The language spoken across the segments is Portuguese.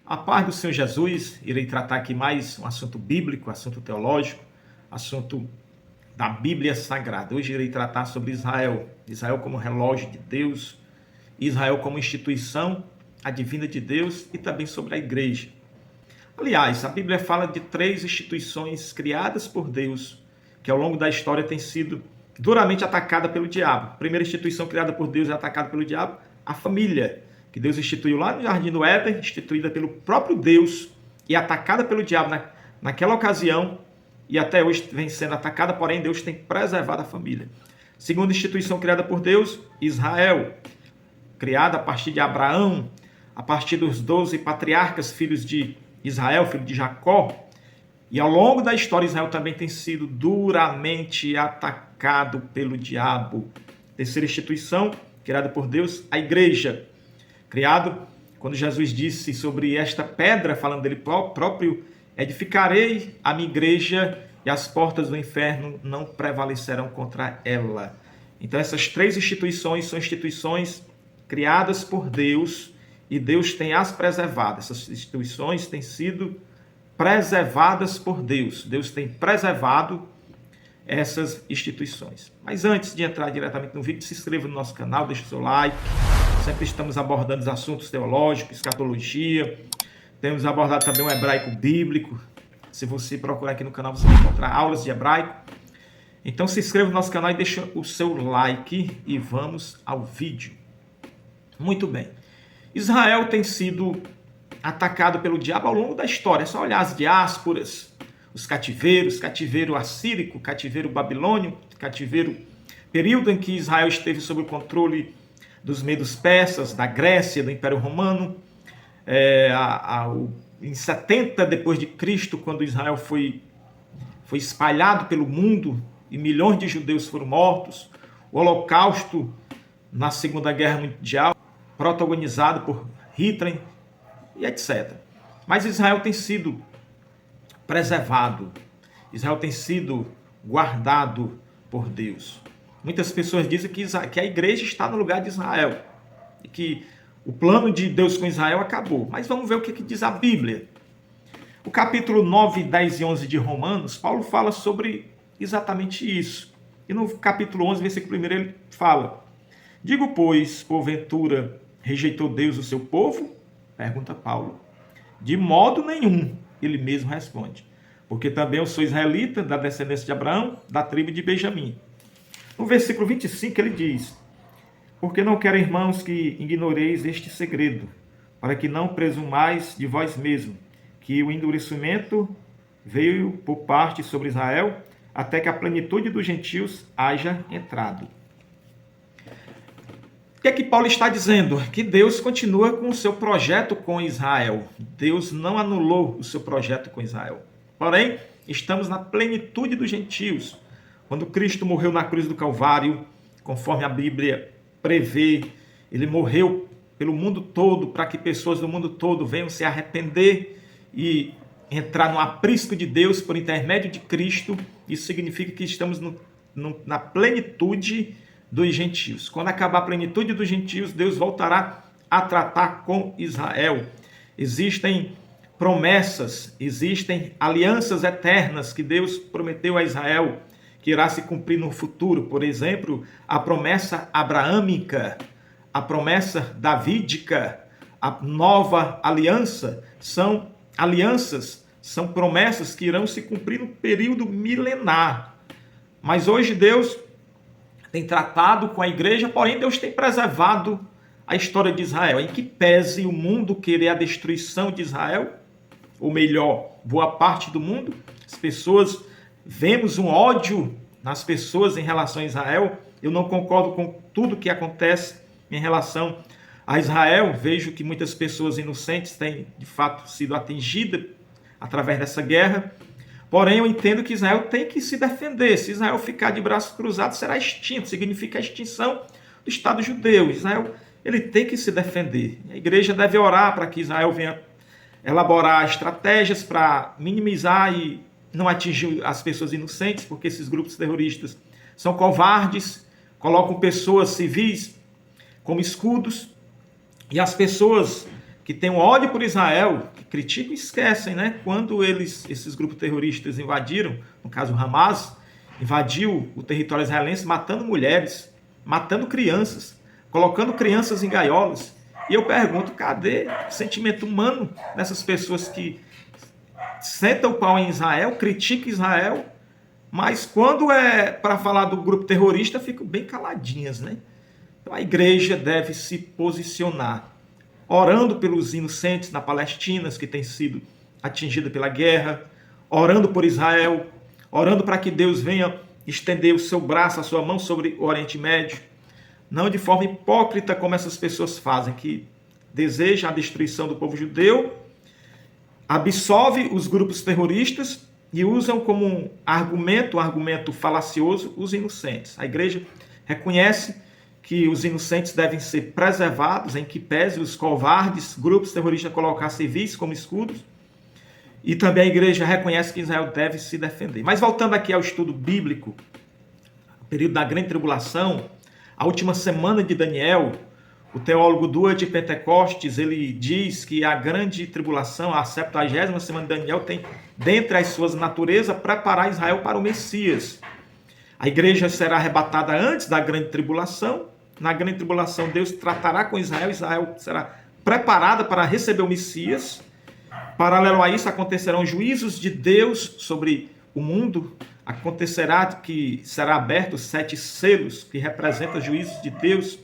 A paz do Senhor Jesus, irei tratar aqui mais um assunto bíblico, assunto teológico, assunto da Bíblia Sagrada. Hoje irei tratar sobre Israel, Israel como relógio de Deus, Israel como instituição, a divina de Deus e também sobre a igreja. Aliás, a Bíblia fala de 3 instituições criadas por Deus, que ao longo da história têm sido duramente atacada pelo diabo. A primeira instituição criada por Deus e atacada pelo diabo, a família, que Deus instituiu lá no Jardim do Éden, instituída pelo próprio Deus e atacada pelo diabo naquela ocasião, e até hoje vem sendo atacada, porém Deus tem preservado a família. Segunda instituição criada por Deus, Israel, criada a partir de Abraão, a partir dos 12 patriarcas, filhos de Israel, filho de Jacó, e ao longo da história Israel também tem sido duramente atacado pelo diabo. Terceira instituição criada por Deus, a igreja, criado quando Jesus disse sobre esta pedra, falando dele próprio, edificarei a minha igreja e as portas do inferno não prevalecerão contra ela. Então essas 3 instituições são instituições criadas por Deus e Deus tem as preservado. Essas instituições têm sido preservadas por Deus. Deus tem preservado essas instituições. Mas antes de entrar diretamente no vídeo, se inscreva no nosso canal, deixe o seu like. Sempre estamos abordando os assuntos teológicos, escatologia. Temos abordado também o hebraico bíblico. Se você procurar aqui no canal, você vai encontrar aulas de hebraico. Então se inscreva no nosso canal e deixe o seu like e vamos ao vídeo. Muito bem. Israel tem sido atacado pelo diabo ao longo da história. É só olhar as diásporas, os cativeiros, cativeiro assírico, cativeiro babilônio, cativeiro, período em que Israel esteve sob o controle dos medos persas, da Grécia, do Império Romano, em 70 depois de Cristo, quando Israel foi espalhado pelo mundo e milhões de judeus foram mortos, o Holocausto na Segunda Guerra Mundial, protagonizado por Hitler e etc. Mas Israel tem sido preservado, Israel tem sido guardado por Deus. Muitas pessoas dizem que a igreja está no lugar de Israel e que o plano de Deus com Israel acabou. Mas vamos ver o que diz a Bíblia. O capítulo 9, 10 e 11 de Romanos, Paulo fala sobre exatamente isso. E no capítulo 11, versículo 1, ele fala: digo, pois, porventura, rejeitou Deus o seu povo? Pergunta Paulo. De modo nenhum, ele mesmo responde. Porque também eu sou israelita, da descendência de Abraão, da tribo de Benjamim. No versículo 25 ele diz: porque não quero, irmãos, que ignoreis este segredo, para que não presumais de vós mesmos, que o endurecimento veio por parte sobre Israel, até que a plenitude dos gentios haja entrado. O que é que Paulo está dizendo? Que Deus continua com o seu projeto com Israel. Deus não anulou o seu projeto com Israel. Porém, estamos na plenitude dos gentios. Quando Cristo morreu na cruz do Calvário, conforme a Bíblia prevê, ele morreu pelo mundo todo, para que pessoas do mundo todo venham se arrepender e entrar no aprisco de Deus por intermédio de Cristo. Isso significa que estamos na plenitude dos gentios. Quando acabar a plenitude dos gentios, Deus voltará a tratar com Israel. Existem promessas, existem alianças eternas que Deus prometeu a Israel, que irá se cumprir no futuro. Por exemplo, a promessa abraâmica, a promessa davídica, a nova aliança, são alianças, são promessas que irão se cumprir no período milenar. Mas hoje Deus tem tratado com a igreja, porém Deus tem preservado a história de Israel. Em que pese o mundo querer a destruição de Israel, ou melhor, boa parte do mundo, as pessoas, vemos um ódio nas pessoas em relação a Israel. Eu não concordo com tudo que acontece em relação a Israel. Vejo que muitas pessoas inocentes têm, de fato, sido atingidas através dessa guerra. Porém, eu entendo que Israel tem que se defender. Se Israel ficar de braços cruzados, será extinto. Significa a extinção do Estado judeu. Israel, ele tem que se defender. A igreja deve orar para que Israel venha elaborar estratégias para minimizar e não atingir as pessoas inocentes, porque esses grupos terroristas são covardes, colocam pessoas civis como escudos, e as pessoas que têm um ódio por Israel, que criticam e esquecem, né? Quando esses grupos terroristas invadiram, no caso o Hamas, invadiu o território israelense matando mulheres, matando crianças, colocando crianças em gaiolas. E eu pergunto, cadê o sentimento humano dessas pessoas que sentam o pau em Israel, criticam Israel, mas quando é para falar do grupo terrorista, ficam bem caladinhas, né? Então a igreja deve se posicionar, orando pelos inocentes na Palestina, que têm sido atingidos pela guerra, orando por Israel, orando para que Deus venha estender o seu braço, a sua mão sobre o Oriente Médio, não de forma hipócrita como essas pessoas fazem, que desejam a destruição do povo judeu, absolve os grupos terroristas e usam como um argumento falacioso, os inocentes. A igreja reconhece que os inocentes devem ser preservados, em que pese os covardes grupos terroristas colocar civis como escudos, e também a igreja reconhece que Israel deve se defender. Mas voltando aqui ao estudo bíblico, o período da grande tribulação, a última semana de Daniel, o teólogo Duas de Pentecostes, ele diz que a grande tribulação, a 70ª semana de Daniel, tem dentre as suas naturezas preparar Israel para o Messias. A igreja será arrebatada antes da grande tribulação. Na grande tribulação, Deus tratará com Israel, Israel será preparada para receber o Messias. Paralelo a isso, acontecerão juízos de Deus sobre o mundo. Acontecerá que será abertos 7 selos, que representam juízos de Deus.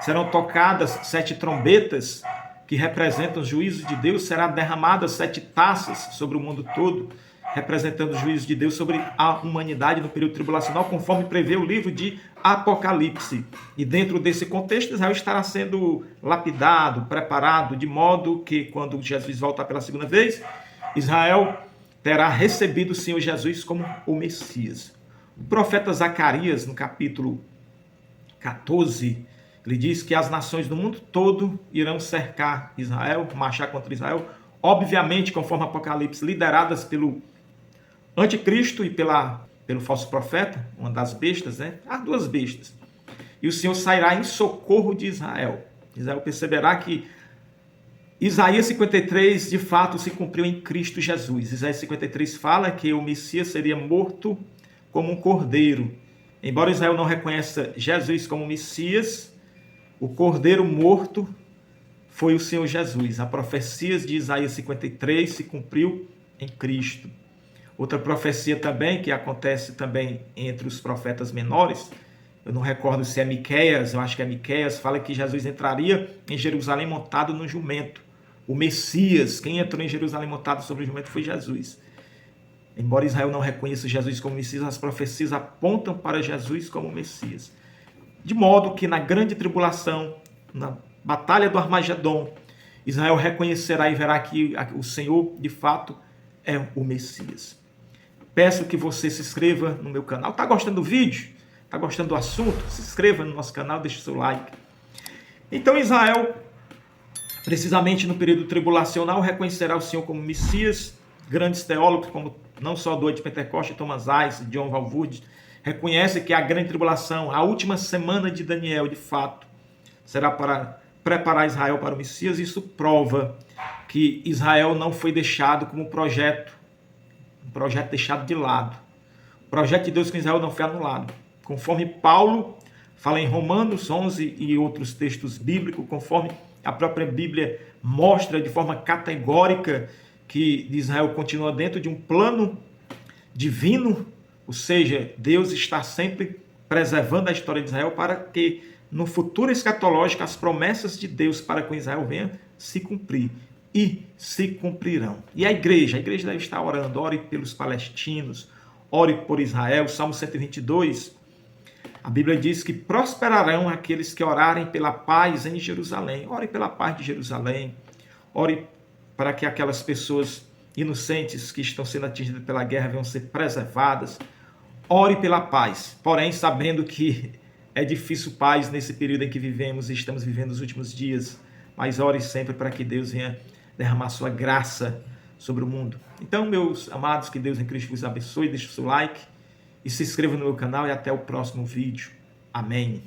Serão tocadas 7 trombetas, que representam os juízos de Deus. Serão derramadas 7 taças sobre o mundo todo, representando os juízos de Deus sobre a humanidade no período tribulacional, conforme prevê o livro de Apocalipse. E dentro desse contexto, Israel estará sendo lapidado, preparado, de modo que, quando Jesus voltar pela segunda vez, Israel terá recebido o Senhor Jesus como o Messias. O profeta Zacarias, no capítulo 14, ele diz que as nações do mundo todo irão cercar Israel, marchar contra Israel, obviamente, conforme Apocalipse, lideradas pelo anticristo e pelo falso profeta, uma das bestas, né? As 2 bestas. E o Senhor sairá em socorro de Israel. Israel perceberá que Isaías 53, de fato, se cumpriu em Cristo Jesus. Isaías 53 fala que o Messias seria morto como um cordeiro. Embora Israel não reconheça Jesus como Messias, o cordeiro morto foi o Senhor Jesus. A profecia de Isaías 53 se cumpriu em Cristo. Outra profecia também, que acontece também entre os profetas menores, eu não recordo se é Miqueias, eu acho que é Miqueias, fala que Jesus entraria em Jerusalém montado no jumento. O Messias, quem entrou em Jerusalém montado sobre o jumento foi Jesus. Embora Israel não reconheça Jesus como Messias, as profecias apontam para Jesus como Messias. De modo que na grande tribulação, na batalha do Armagedon, Israel reconhecerá e verá que o Senhor, de fato, é o Messias. Peço que você se inscreva no meu canal. Está gostando do vídeo? Está gostando do assunto? Se inscreva no nosso canal, deixe o seu like. Então Israel, precisamente no período tribulacional, reconhecerá o Senhor como Messias. Grandes teólogos, como não só Duas de Pentecostes, Thomas Ice, John Walvoord, reconhecem que a grande tribulação, a última semana de Daniel, de fato, será para preparar Israel para o Messias. Isso prova que Israel não foi deixado como um projeto deixado de lado. O projeto de Deus com Israel não foi anulado. Conforme Paulo fala em Romanos 11 e outros textos bíblicos, conforme a própria Bíblia mostra de forma categórica que Israel continua dentro de um plano divino, ou seja, Deus está sempre preservando a história de Israel para que no futuro escatológico as promessas de Deus para com Israel venham se cumprir. E se cumprirão. E a igreja deve estar orando, ore pelos palestinos, ore por Israel. Salmo 122, a Bíblia diz que prosperarão aqueles que orarem pela paz em Jerusalém. Ore pela paz de Jerusalém, ore para que aquelas pessoas inocentes que estão sendo atingidas pela guerra venham ser preservadas. Ore pela paz, porém sabendo que é difícil paz nesse período em que vivemos e estamos vivendo os últimos dias, mas ore sempre para que Deus venha derramar sua graça sobre o mundo. Então, meus amados, que Deus em Cristo vos abençoe, deixe o seu like e se inscreva no meu canal e até o próximo vídeo. Amém.